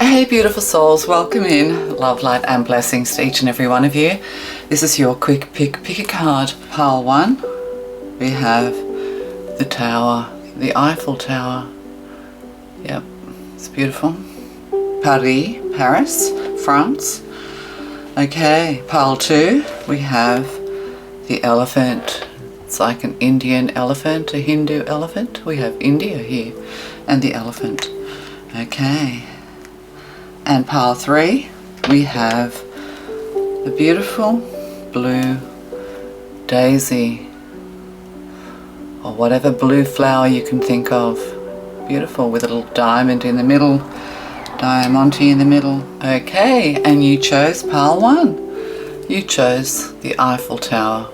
Hey beautiful souls, welcome in. Love, light and blessings to each and every one of you. This is your quick pick a card. Pile 1, we have the tower, the Eiffel Tower. Yep, it's beautiful. Paris, France. Okay, pile 2, we have the elephant. It's like an Indian elephant, a Hindu elephant. We have India here and the elephant. Okay. And pile 3, we have the beautiful blue daisy, or whatever blue flower you can think of. Beautiful, with a little diamond in the middle, diamante in the middle. Okay, and you chose pile 1. You chose the Eiffel Tower.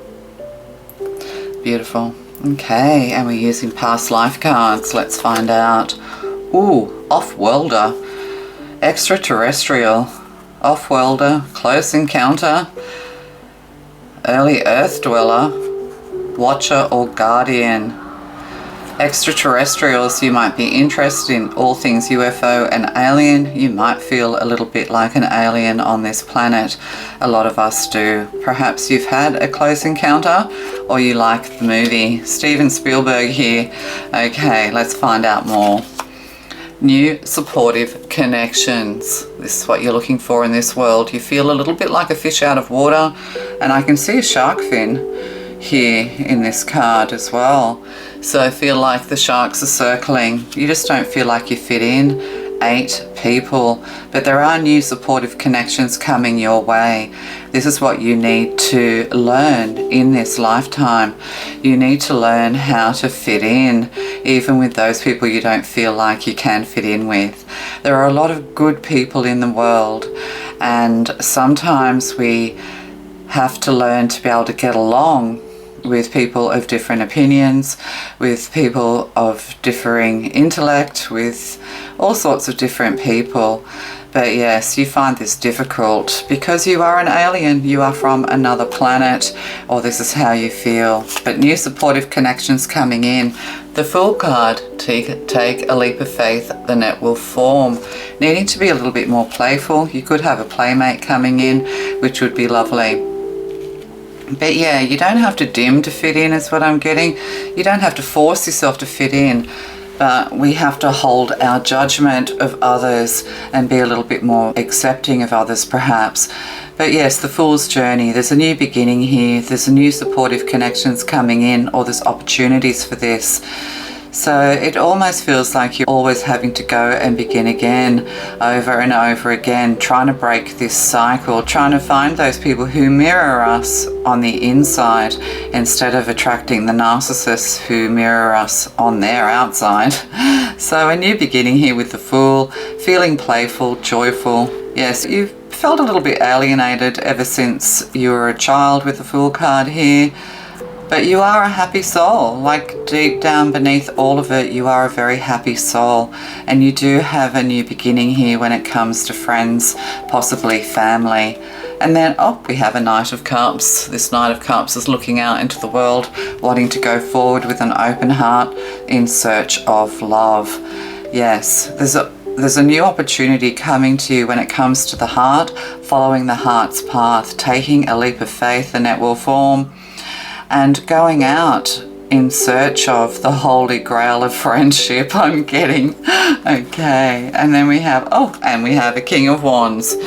Beautiful. Okay, and we're using past life cards. Let's find out. Ooh, off-worlder. Extraterrestrial, off-worlder, close encounter, early earth dweller, watcher or guardian. Extraterrestrials, you might be interested in all things UFO and alien. You might feel a little bit like an alien on this planet. A lot of us do. Perhaps you've had a close encounter, or you like the movie. Steven Spielberg here. Okay, let's find out more. New supportive connections. This is what you're looking for in this world. You feel a little bit like a fish out of water, and I can see a shark fin here in this card as well. So I feel like the sharks are circling. You just don't feel like you fit in. 8 people, but there are new supportive connections coming your way. This is what you need to learn in this lifetime. You need to learn how to fit in, even with those people you don't feel like you can fit in with. There are a lot of good people in the world, and sometimes we have to learn to be able to get along with people of different opinions, with people of differing intellect, with all sorts of different people. But yes, you find this difficult because you are an alien, you are from another planet, or this is how you feel. But new supportive connections coming in. The Fool card, take a leap of faith, the net will form. Needing to be a little bit more playful. You could have a playmate coming in, which would be lovely. But yeah, you don't have to dim to fit in is what I'm getting. You don't have to force yourself to fit in, but we have to hold our judgment of others and be a little bit more accepting of others perhaps. But yes, the Fool's journey, there's a new beginning here. There's a new supportive connections coming in, or there's opportunities for this. So it almost feels like you're always having to go and begin again, over and over again, trying to break this cycle, trying to find those people who mirror us on the inside instead of attracting the narcissists who mirror us on their outside. So a new beginning here with the Fool, feeling playful, joyful. Yes, you've felt a little bit alienated ever since you were a child with the Fool card here. But you are a happy soul, like deep down beneath all of it, you are a very happy soul. And you do have a new beginning here when it comes to friends, possibly family. And then, we have a Knight of Cups. This Knight of Cups is looking out into the world, wanting to go forward with an open heart in search of love. Yes, there's a new opportunity coming to you when it comes to the heart, following the heart's path, taking a leap of faith, the net will form. And going out in search of the holy grail of friendship, I'm getting. Okay, and then we have, we have a King of Wands.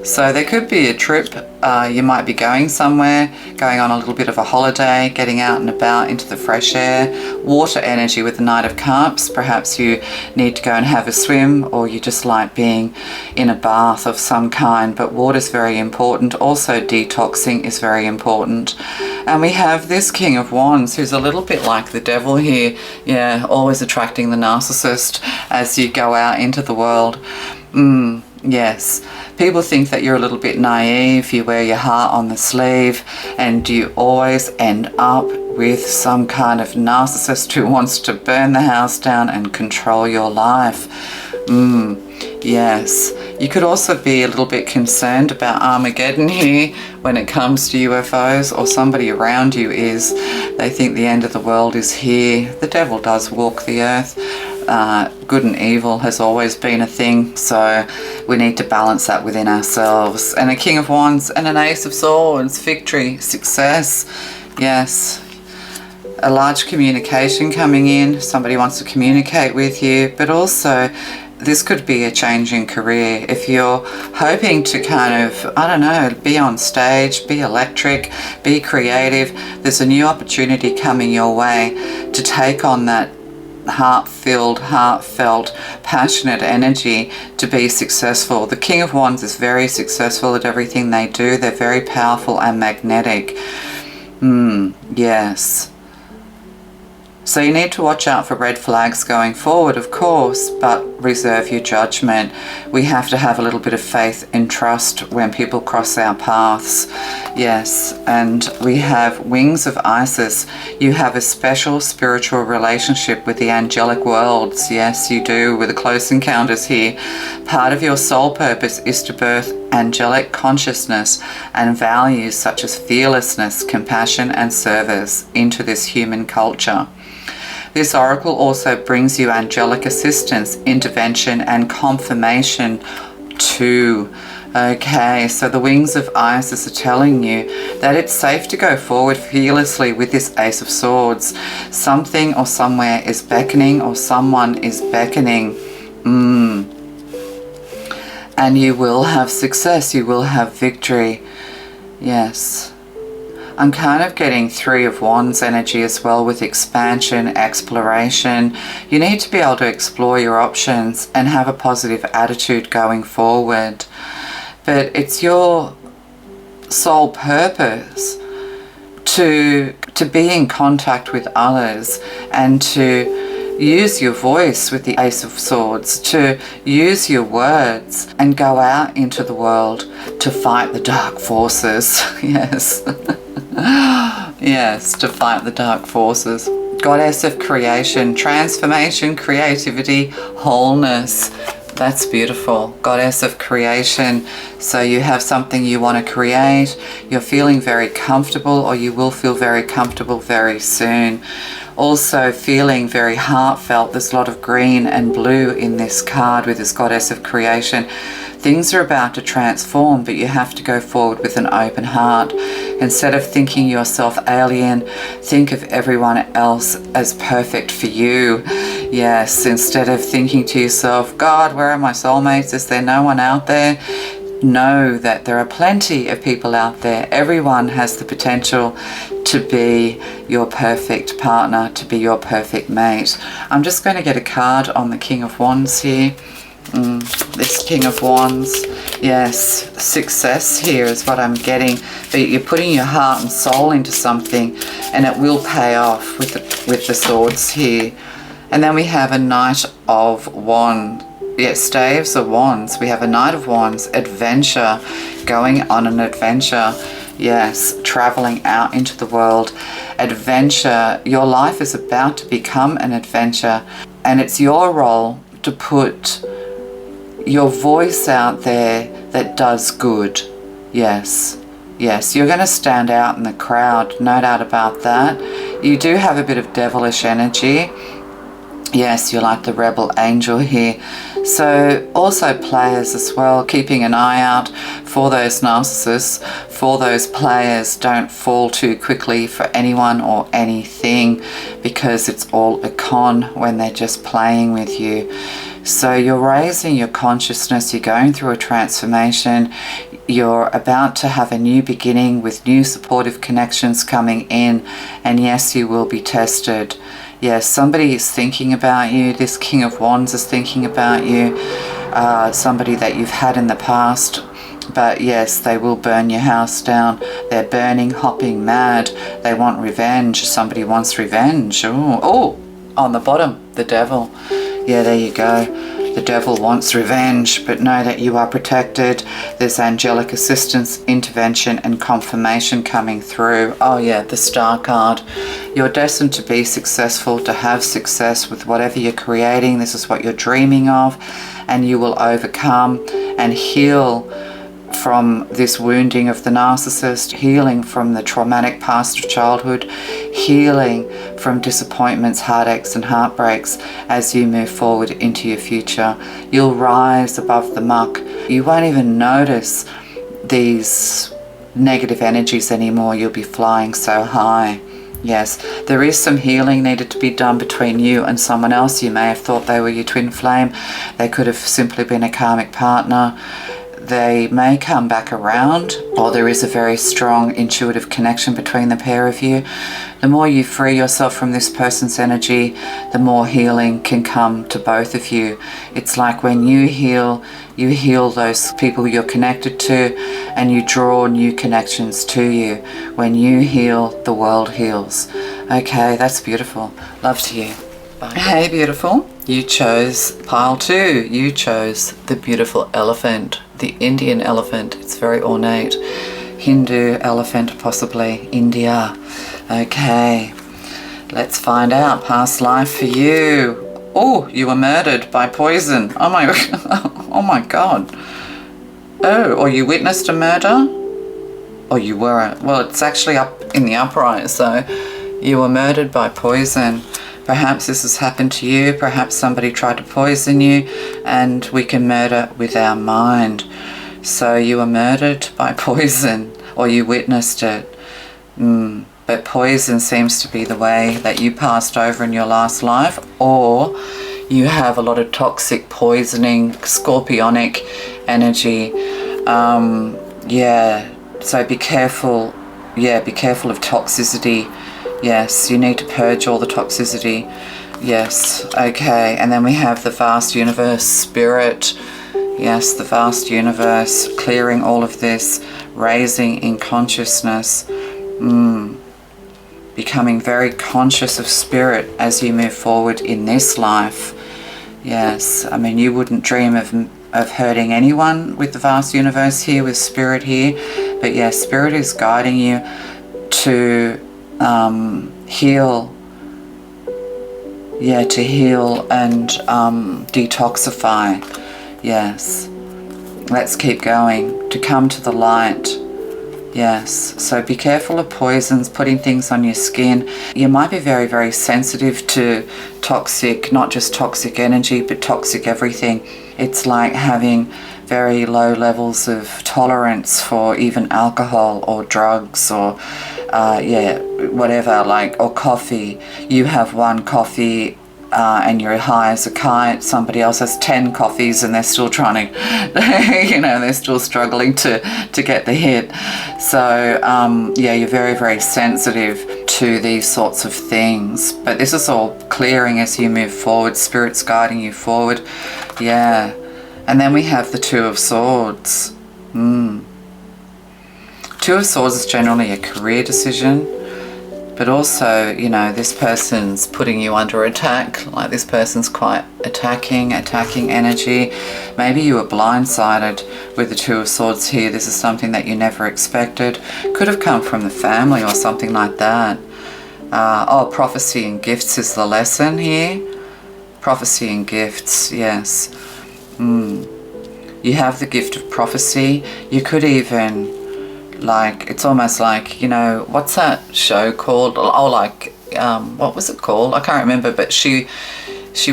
So there could be a trip, you might be going somewhere, going on a little bit of a holiday, getting out and about into the fresh air. Water energy with the Knight of Cups. Perhaps you need to go and have a swim, or you just like being in a bath of some kind, but water is very important. Also detoxing is very important. And we have this King of Wands, who's a little bit like the devil here. Yeah, always attracting the narcissist as you go out into the world. Yes, people think that you're a little bit naive, you wear your heart on the sleeve, and you always end up with some kind of narcissist who wants to burn the house down and control your life. Yes, you could also be a little bit concerned about Armageddon here when it comes to UFOs, or somebody around you is. They think the end of the world is here. The devil does walk the earth. Good and evil has always been a thing, so we need to balance that within ourselves. And a King of Wands and an Ace of Swords, victory, success. Yes, a large communication coming in. Somebody wants to communicate with you, but also this could be a change in career. If you're hoping to kind of, I don't know, be on stage, be electric, be creative, there's a new opportunity coming your way to take on that heart-filled, heartfelt, passionate energy to be successful. The King of Wands is very successful at everything they do. They're very powerful and magnetic. Yes. So you need to watch out for red flags going forward, of course, but reserve your judgment. We have to have a little bit of faith and trust when people cross our paths. Yes, and we have Wings of Isis. You have a special spiritual relationship with the angelic worlds. Yes, you do, with the close encounters here. Part of your soul purpose is to birth angelic consciousness and values such as fearlessness, compassion, and service into this human culture. This oracle also brings you angelic assistance, intervention, and confirmation too. Okay, so the Wings of Isis are telling you that it's safe to go forward fearlessly with this Ace of Swords. Something or somewhere is beckoning, or someone is beckoning. And you will have success, you will have victory. Yes. I'm kind of getting Three of Wands energy as well, with expansion, exploration. You need to be able to explore your options and have a positive attitude going forward. But it's your soul purpose to be in contact with others and to use your voice with the Ace of Swords, to use your words and go out into the world to fight the dark forces. Yes. Yes, to fight the dark forces. Goddess of creation, transformation, creativity, wholeness. That's beautiful. Goddess of creation. So you have something you want to create. You're feeling very comfortable, or you will feel very comfortable very soon. Also feeling very heartfelt. There's a lot of green and blue in this card with this Goddess of creation. Things are about to transform, but you have to go forward with an open heart. Instead of thinking yourself alien, think of everyone else as perfect for you. Yes, instead of thinking to yourself, God, where are my soulmates? Is there no one out there? Know that there are plenty of people out there. Everyone has the potential to be your perfect partner, to be your perfect mate. I'm just going to get a card on the King of Wands here. This King of Wands, yes, success here is what I'm getting. But you're putting your heart and soul into something, and it will pay off with the swords here. And then we have a Knight of Wands. Yes, staves of wands. We have a Knight of Wands, adventure, going on an adventure. Yes, traveling out into the world. Adventure. Your life is about to become an adventure, and it's your role to put your voice out there that does good. Yes, yes, you're going to stand out in the crowd, no doubt about that. You do have a bit of devilish energy. Yes, you're like the rebel angel here. So also players as well, keeping an eye out for those narcissists, for those players. Don't fall too quickly for anyone or anything, because it's all a con when they're just playing with you. So you're raising your consciousness, you're going through a transformation, you're about to have a new beginning with new supportive connections coming in, and yes, you will be tested. Yes, somebody is thinking about you. This King of Wands is thinking about you. Somebody that you've had in the past. But yes, they will burn your house down. They're burning, hopping mad. They want revenge. Somebody wants revenge. Oh, on the bottom, the devil. Yeah, there you go. The devil wants revenge, but know that you are protected. There's angelic assistance, intervention, and confirmation coming through. Oh yeah, the Star card. You're destined to be successful, to have success with whatever you're creating. This is what you're dreaming of, and you will overcome and heal from this wounding of the narcissist, healing from the traumatic past of childhood, healing from disappointments, heartaches and heartbreaks as you move forward into your future. You'll rise above the muck. You won't even notice these negative energies anymore. You'll be flying so high. Yes, there is some healing needed to be done between you and someone else. You may have thought they were your twin flame. They could have simply been a karmic partner. They may come back around, or there is a very strong intuitive connection between the pair of you. The more you free yourself from this person's energy, the more healing can come to both of you. It's like when you heal those people you're connected to, and you draw new connections to you. When you heal, the world heals. Okay, that's beautiful. Love to you. Bye. Hey, beautiful. You chose pile 2. You chose the beautiful elephant, the Indian elephant. It's very ornate. Hindu elephant, possibly India. Okay, let's find out. Past life for you. Oh, you were murdered by poison. Oh my, oh my God. Oh, or you witnessed a murder? Or you were, well, it's actually up in the upright, so you were murdered by poison. Perhaps this has happened to you. Perhaps somebody tried to poison you, and we can murder with our mind. So you were murdered by poison, or you witnessed it. But poison seems to be the way that you passed over in your last life, or you have a lot of toxic, poisoning, scorpionic energy. Yeah, so be careful. Yeah, be careful of toxicity. Yes, you need to purge all the toxicity. Yes, okay. And then we have the vast universe, spirit. Yes, the vast universe, clearing all of this, raising in consciousness. Becoming very conscious of spirit as you move forward in this life. Yes, I mean, you wouldn't dream of hurting anyone with the vast universe here, with spirit here. But yes, spirit is guiding you to heal. Yeah, to heal and detoxify. Yes, let's keep going. To come to the light. Yes, so be careful of poisons, putting things on your skin. You might be very, very sensitive to toxic, not just toxic energy, but toxic everything. It's like having very low levels of tolerance for even alcohol or drugs or, whatever, like, or coffee. You have one coffee and you're high as a kite. Somebody else has 10 coffees and they're still trying to, they're still struggling to get the hit. So, you're very, very sensitive to these sorts of things. But this is all clearing as you move forward. Spirit's guiding you forward. Yeah. And then we have the Two of Swords. Two of Swords is generally a career decision. But also, this person's putting you under attack. Like, this person's quite attacking energy. Maybe you were blindsided with the Two of Swords here. This is something that you never expected. Could have come from the family or something like that. Prophecy and gifts is the lesson here. Prophecy and gifts, yes. You have the gift of prophecy. You could even... it's almost like, what's that show called? What was it called? I can't remember, but she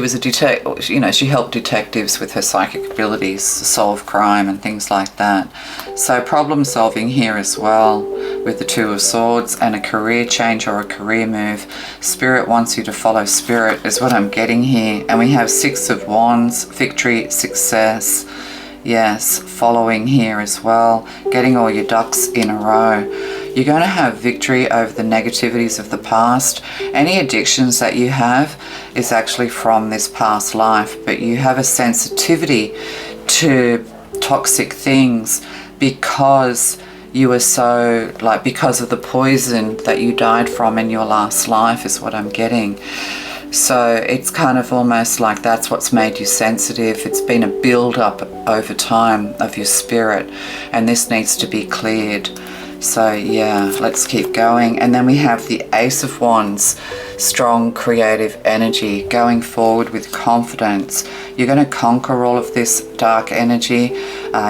was a detective, she helped detectives with her psychic abilities solve crime and things like that. So problem solving here as well with the Two of Swords, and a career change or a career move. Spirit wants you to follow spirit is what I'm getting here. And we have Six of Wands, victory, success. Yes, following here as well, getting all your ducks in a row. You're going to have victory over the negativities of the past. Any addictions that you have is actually from this past life, but you have a sensitivity to toxic things because you were so, because of the poison that you died from in your last life is what I'm getting. So it's kind of almost like that's what's made you sensitive. It's been a build-up over time of your spirit, and this needs to be cleared. So yeah, let's keep going. And then we have the Ace of Wands, strong creative energy, going forward with confidence. You're going to conquer all of this dark energy.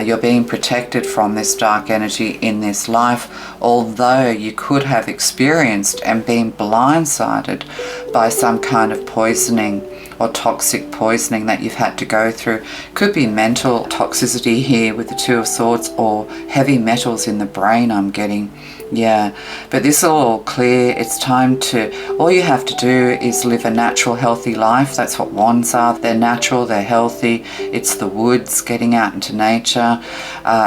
You're being protected from this dark energy in this life, although you could have experienced and been blindsided by some kind of poisoning or toxic poisoning that you've had to go through. Could be mental toxicity here with the Two of Swords, or heavy metals in the brain I'm getting. Yeah, but this is all clear. It's time to, all you have to do is live a natural, healthy life. That's what wands are. They're natural, they're healthy. It's the woods, getting out into nature.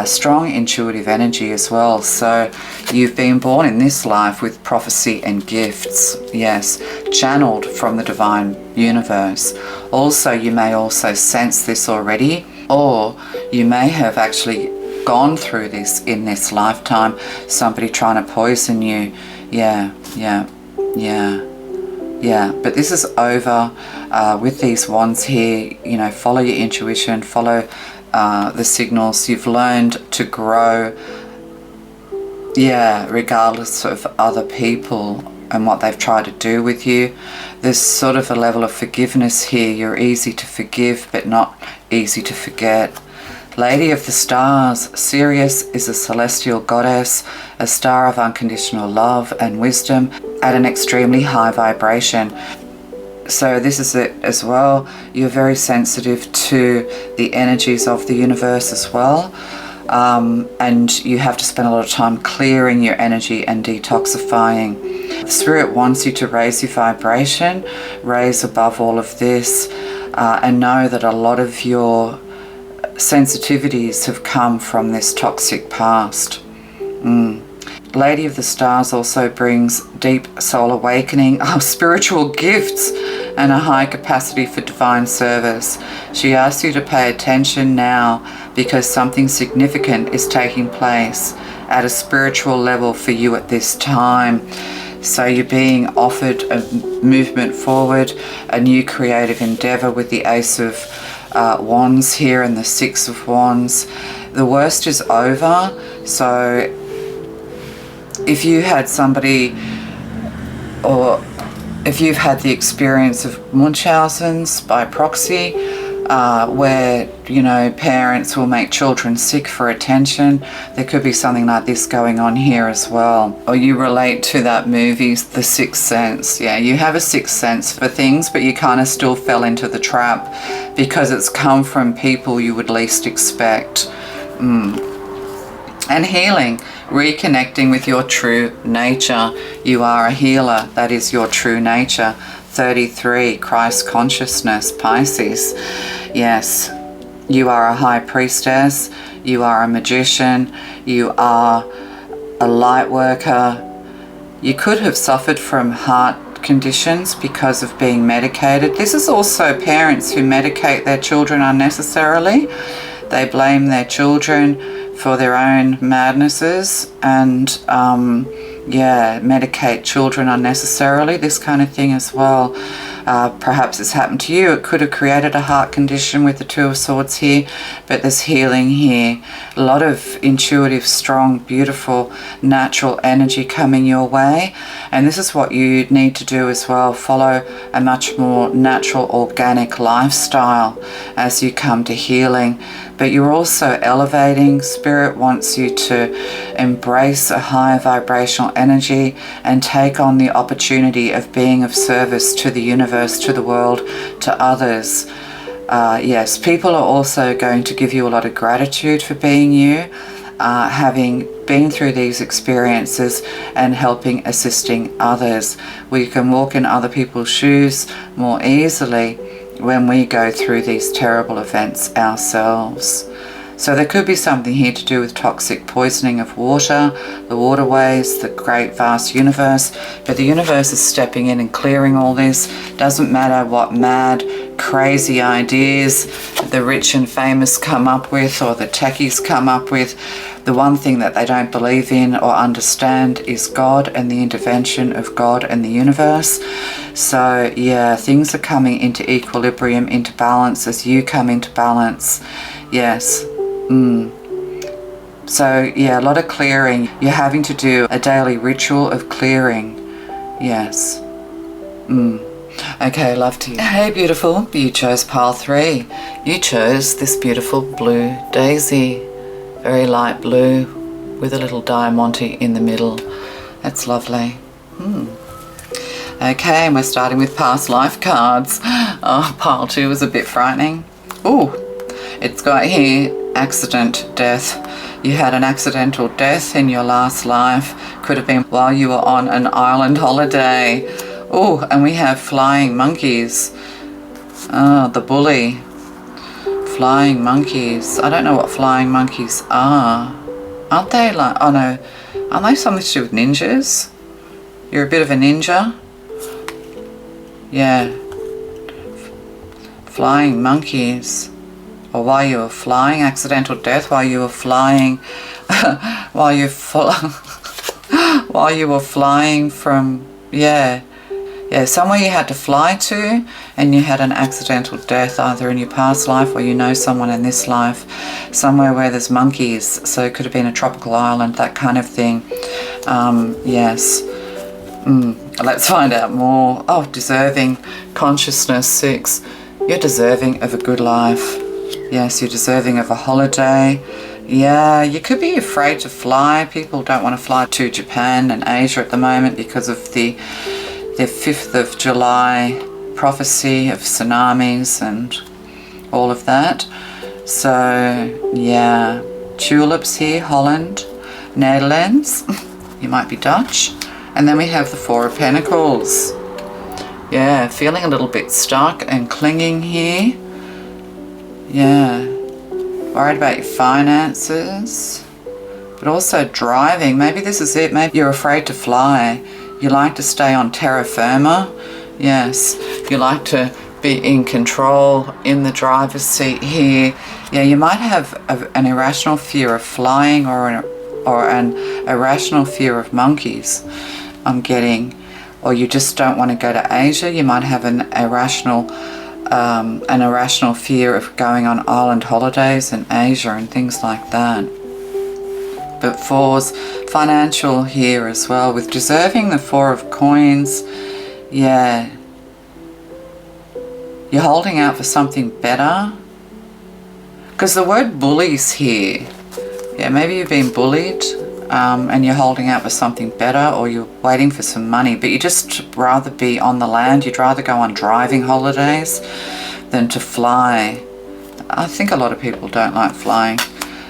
Strong intuitive energy as well. So you've been born in this life with prophecy and gifts. Yes, channeled from the divine universe. Also, you may also sense this already, or you may have actually gone through this in this lifetime, somebody trying to poison you. Yeah, but this is over. With these wands here, you know, follow your intuition, follow the signals. You've learned to grow, yeah, regardless of other people and what they've tried to do with you. There's sort of a level of forgiveness here. You're easy to forgive, but not easy to forget. Lady of the Stars, Sirius is a celestial goddess, a star of unconditional love and wisdom at an extremely high vibration. So this is it as well. You're very sensitive to the energies of the universe as well. And you have to spend a lot of time clearing your energy and detoxifying. Spirit wants you to raise your vibration, raise above all of this, and know that a lot of your sensitivities have come from this toxic past. Lady of the Stars also brings deep soul awakening, spiritual gifts, and a high capacity for divine service. She asks you to pay attention now because something significant is taking place at a spiritual level for you at this time. So you're being offered a movement forward, a new creative endeavor with the Ace of Wands here and the Six of Wands. The worst is over. So if you had somebody, or if you've had the experience of Munchausen's by proxy, where, you know, parents will make children sick for attention, there could be something like this going on here as well. Or you relate to that movie, The Sixth Sense. Yeah, you have a sixth sense for things, but you kind of still fell into the trap because it's come from people you would least expect. And healing, reconnecting with your true nature. You are a healer. That is your true nature. 33, Christ consciousness, Pisces. Yes, you are a high priestess. You are a magician. You are a light worker. You could have suffered from heart conditions because of being medicated. This is also parents who medicate their children unnecessarily. They blame their children for their own madnesses and medicate children unnecessarily, this kind of thing as well. Perhaps it's happened to you. It could have created a heart condition with the Two of Swords here, but there's healing here. A lot of intuitive, strong, beautiful, natural energy coming your way. And this is what you need to do as well. Follow a much more natural, organic lifestyle as you come to healing. But you're also elevating. Spirit wants you to embrace a higher vibrational energy and take on the opportunity of being of service to the universe, to the world, to others. Yes, people are also going to give you a lot of gratitude for being you, having been through these experiences and helping, assisting others. We can walk in other people's shoes more easily when we go through these terrible events ourselves. So there could be something here to do with toxic poisoning of water, the waterways, the great vast universe. But the universe is stepping in and clearing all this. Doesn't matter what mad, crazy ideas the rich and famous come up with or the techies come up with. The one thing that they don't believe in or understand is God and the intervention of God and the universe. So yeah, things are coming into equilibrium, into balance as you come into balance. Yes. So yeah, a lot of clearing. You're having to do a daily ritual of clearing. Yes. Okay, love to you. Hey beautiful, you chose pile 3. You chose this beautiful blue daisy. Very light blue with a little diamante in the middle. That's lovely. Okay, and we're starting with past life cards. Oh, pile 2 was a bit frightening. Ooh, it's got here accident, death. You had an accidental death in your last life. Could have been while you were on an island holiday. Oh, and we have flying monkeys. Oh, the bully. Flying monkeys. I don't know what flying monkeys are. Aren't they like, oh no, aren't they something to do with ninjas? You're a bit of a ninja? Yeah. Flying monkeys. Or while you were flying, accidental death while you were flying, while you were flying from, yeah, somewhere you had to fly to, and you had an accidental death either in your past life or you know someone in this life, somewhere where there's monkeys. So it could have been a tropical island, that kind of thing. Yes. Let's find out more. Oh, deserving, consciousness 6. You're deserving of a good life. Yes, you're deserving of a holiday. Yeah, you could be afraid to fly. People don't want to fly to Japan and Asia at the moment because of the 5th of July prophecy of tsunamis and all of that. So, yeah, tulips here, Holland, Netherlands. You might be Dutch. And then we have the 4 of Pentacles. Yeah, feeling a little bit stuck and clinging here. Yeah, worried about your finances, but also driving. Maybe this is it. Maybe you're afraid to fly. You like to stay on terra firma. Yes, you like to be in control in the driver's seat here. Yeah, you might have an irrational fear of flying or an irrational fear of monkeys, I'm getting. Or you just don't want to go to Asia. You might have an irrational fear of going on island holidays in Asia and things like that. But 4's financial here as well, with deserving the 4 of coins. Yeah, you're holding out for something better, because the word bullies here. Yeah, maybe you've been bullied and you're holding out for something better, or you're waiting for some money, but you just rather be on the land. You'd rather go on driving holidays than to fly. I think a lot of people don't like flying.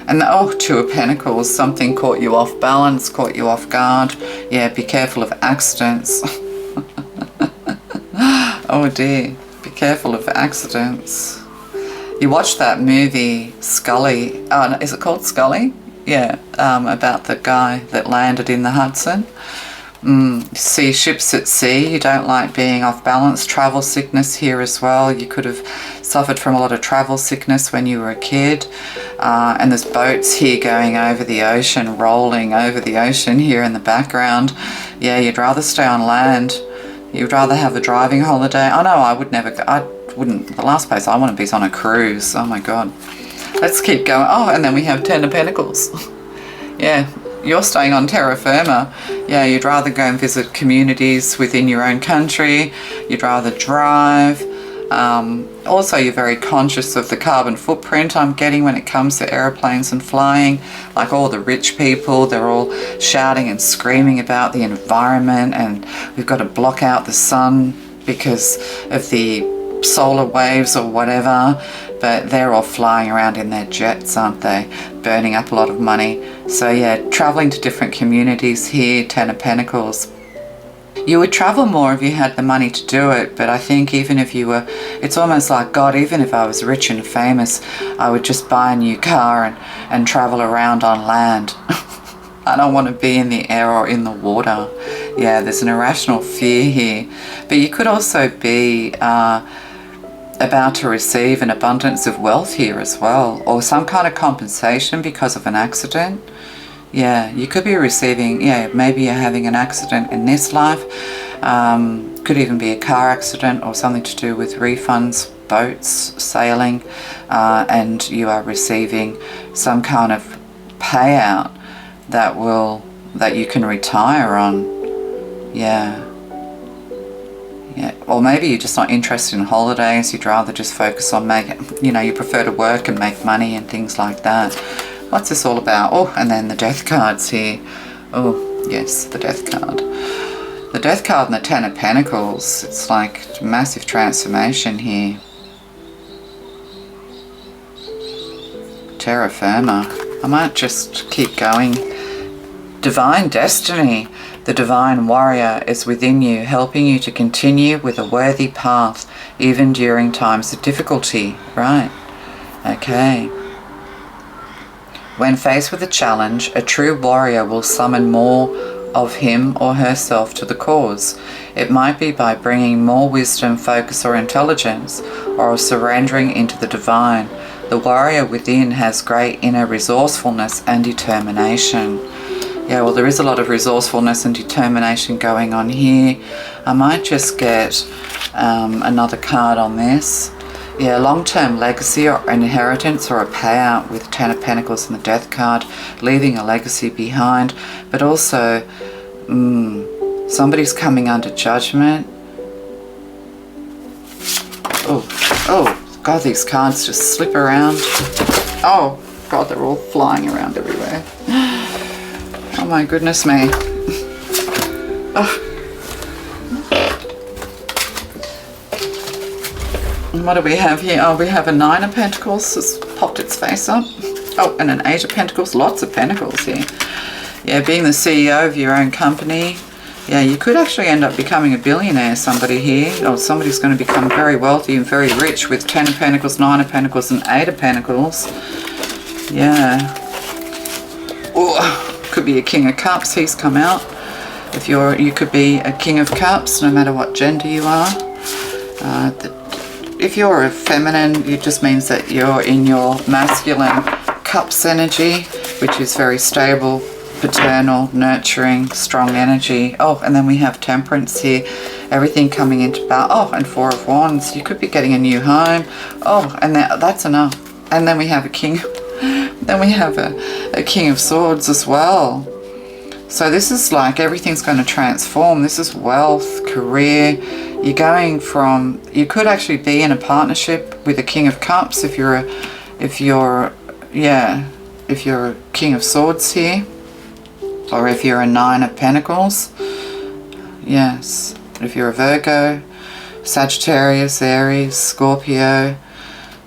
And oh, 2 of Pentacles, something caught you off balance, caught you off guard. Yeah, be careful of accidents. Oh dear, be careful of accidents. You watched that movie Scully, oh, is it called Scully? Yeah, about the guy that landed in the Hudson. See ships at sea. You don't like being off balance. Travel sickness here as well. You could have suffered from a lot of travel sickness when you were a kid. And there's boats here going over the ocean, rolling over the ocean here in the background. Yeah, you'd rather stay on land. You'd rather have a driving holiday. Oh no, I wouldn't. The last place I want to be is on a cruise. Oh my God. Let's keep going. Oh, and then we have 10 of Pentacles. Yeah, you're staying on terra firma. Yeah, you'd rather go and visit communities within your own country. You'd rather drive. Also, you're very conscious of the carbon footprint I'm getting when it comes to airplanes and flying. Like all the rich people, they're all shouting and screaming about the environment, and we've got to block out the sun because of the solar waves or whatever. But they're all flying around in their jets, aren't they? Burning up a lot of money. So yeah, traveling to different communities here, 10 of Pentacles. You would travel more if you had the money to do it, but I think even if you were, it's almost like, God, even if I was rich and famous, I would just buy a new car and travel around on land. I don't want to be in the air or in the water. Yeah, there's an irrational fear here. But you could also be about to receive an abundance of wealth here as well, or some kind of compensation because of an accident. Yeah, you could be receiving, yeah, maybe you're having an accident in this life. Could even be a car accident or something to do with refunds, boats, sailing, and you are receiving some kind of payout that you can retire on. Yeah. Yeah, or maybe you're just not interested in holidays. You'd rather just focus on you prefer to work and make money and things like that. What's this all about? Oh, and then the death cards here. Oh, yes, the death card. The death card and the Ten of Pentacles. It's like massive transformation here. Terra Firma. I might just keep going. Divine destiny. The divine warrior is within you, helping you to continue with a worthy path, even during times of difficulty. Right. Okay. When faced with a challenge, a true warrior will summon more of him or herself to the cause. It might be by bringing more wisdom, focus, or intelligence, or surrendering into the divine. The warrior within has great inner resourcefulness and determination. Yeah, well, there is a lot of resourcefulness and determination going on here. I might just get another card on this. Yeah, long-term legacy or inheritance or a payout with Ten of Pentacles and the Death card, leaving a legacy behind. But also, somebody's coming under judgment. Oh, God, these cards just slip around. Oh, God, they're all flying around everywhere. Oh my goodness me. Oh. And what do we have here? Oh, we have a Nine of Pentacles. It's popped its face up. Oh, and an Eight of Pentacles. Lots of Pentacles here. Yeah, being the CEO of your own company. Yeah, you could actually end up becoming a billionaire, somebody here. Or somebody's going to become very wealthy and very rich with 10 of Pentacles, 9 of Pentacles, and 8 of Pentacles. Yeah. Oh, could be a King of Cups. He's come out. You could be a King of Cups, no matter what gender you are. If you're a feminine, it just means that you're in your masculine Cups energy, which is very stable, paternal, nurturing, strong energy. Oh, and then we have Temperance here. Everything coming into balance. Oh, and Four of Wands. You could be getting a new home. Oh, and that's enough. And then we have a King. Then we have a King of Swords as well. So this is like everything's going to transform. This is wealth, career. You're going from, you could actually be in a partnership with a King of Cups if you're a King of Swords here, or if you're a Nine of Pentacles. Yes, if you're a Virgo, Sagittarius, Aries, Scorpio,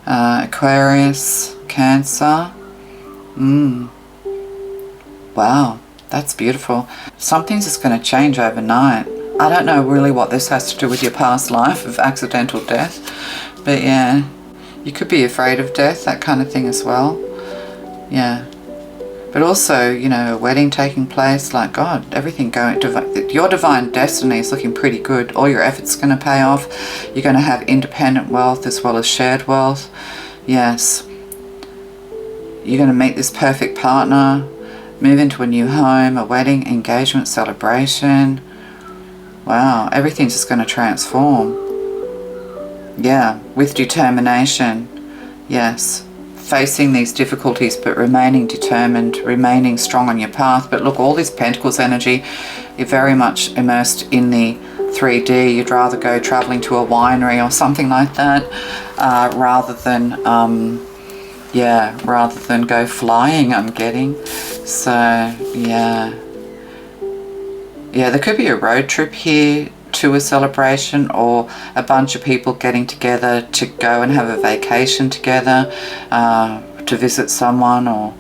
Aquarius, Cancer. Wow, that's beautiful. Something's just going to change overnight. I don't know really what this has to do with your past life of accidental death, but yeah, you could be afraid of death, that kind of thing as well. Yeah, but also, you know, a wedding taking place, like, God, everything going, your divine destiny is looking pretty good. All your efforts are going to pay off. You're going to have independent wealth as well as shared wealth. Yes, you're going to meet this perfect partner, move into a new home, a wedding, engagement, celebration. Wow, everything's just going to transform. Yeah, with determination. Yes, facing these difficulties but remaining determined, remaining strong on your path. But look, all this Pentacles energy, you're very much immersed in the 3D. You'd rather go traveling to a winery or something like that rather than go flying, I'm getting. So, yeah. Yeah, there could be a road trip here to a celebration, or a bunch of people getting together to go and have a vacation together, to visit someone, or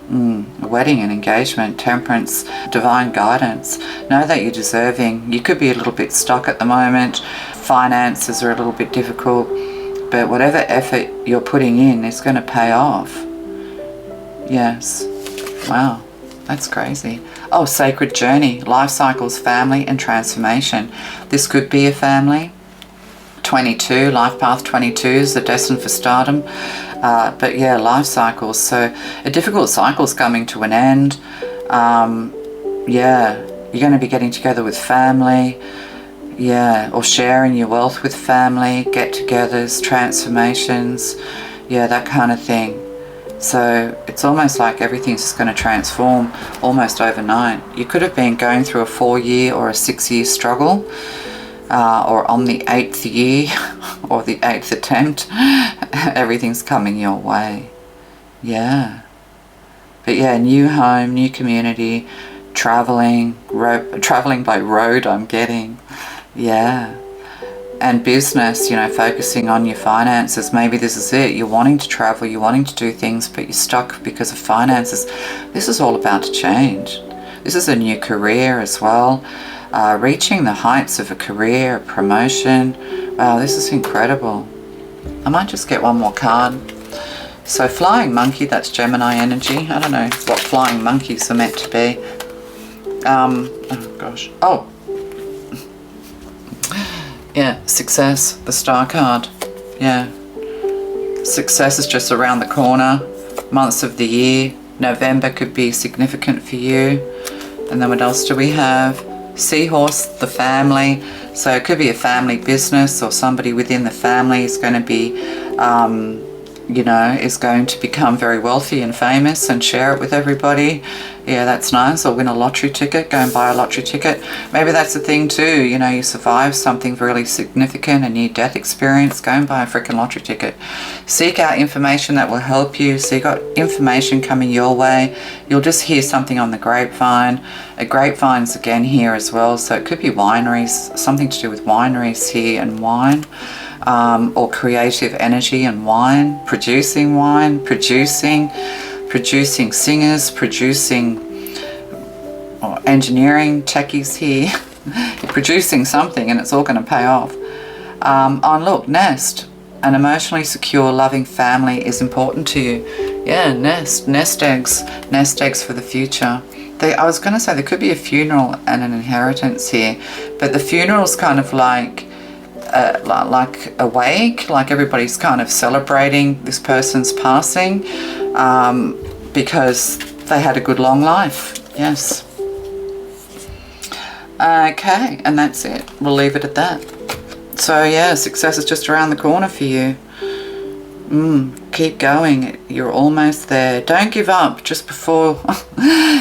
a wedding, an engagement, Temperance, divine guidance. Know that you're deserving. You could be a little bit stuck at the moment. Finances are a little bit difficult, but whatever effort you're putting in is going to pay off. Yes. Wow, that's crazy. Oh, sacred journey, life cycles, family and transformation. This could be a family. 22, life path 22 is the destined for stardom. But yeah, life cycles. So a difficult cycle's coming to an end. Yeah, you're going to be getting together with family. Yeah, or sharing your wealth with family, get-togethers, transformations. Yeah, that kind of thing. So it's almost like everything's just going to transform almost overnight. You could have been going through a 4-year or a 6-year struggle, or on the 8th year or the 8th attempt. Everything's coming your way. Yeah. But yeah, new home, new community, traveling by road I'm getting. Yeah. And business, you know, focusing on your finances. Maybe this is it. You're wanting to travel, you're wanting to do things, but you're stuck because of finances. This is all about to change. This is a new career as well. Reaching the heights of a career, a promotion. Wow, this is incredible. I might just get one more card. So flying monkey, that's Gemini energy. I don't know what flying monkeys are meant to be. Oh gosh. Oh. Yeah, success, the star card. Yeah. Success is just around the corner. Months of the year. November could be significant for you. And then what else do we have? Seahorse, the family. So it could be a family business, or somebody within the family is going to be, you know, is going to become very wealthy and famous and share it with everybody. Yeah, that's nice. Or win a lottery ticket, go and buy a lottery ticket. Maybe that's the thing too, you know, you survive something really significant, a near-death experience, go and buy a freaking lottery ticket. Seek out information that will help you. So you got information coming your way. You'll just hear something on the grapevine. A grapevine's again here as well, so it could be wineries, something to do with wineries here and wine. Or creative energy and wine, producing singers, producing engineering techies here. You're producing something and it's all going to pay off. Look, nest. An emotionally secure, loving family is important to you. Yeah, nest eggs for the future. I was going to say there could be a funeral and an inheritance here, but the funeral's kind of like a wake, like everybody's kind of celebrating this person's passing, because they had a good long life. Yes. Okay, and that's it. We'll leave it at that. So yeah, success is just around the corner for you. Keep going. You're almost there. Don't give up just before,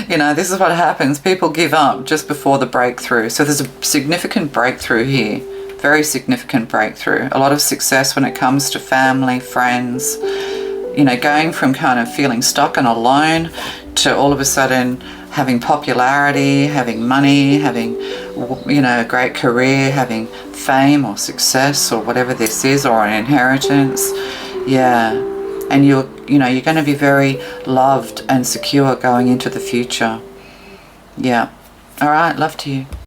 you know, this is what happens. People give up just before the breakthrough. So there's a significant breakthrough here. Very significant breakthrough. A lot of success when it comes to family, friends, you know, going from kind of feeling stuck and alone to all of a sudden having popularity, having money, having, you know, a great career, having fame or success or whatever this is, or an inheritance. Yeah. And you're going to be very loved and secure going into the future. Yeah. All right. Love to you.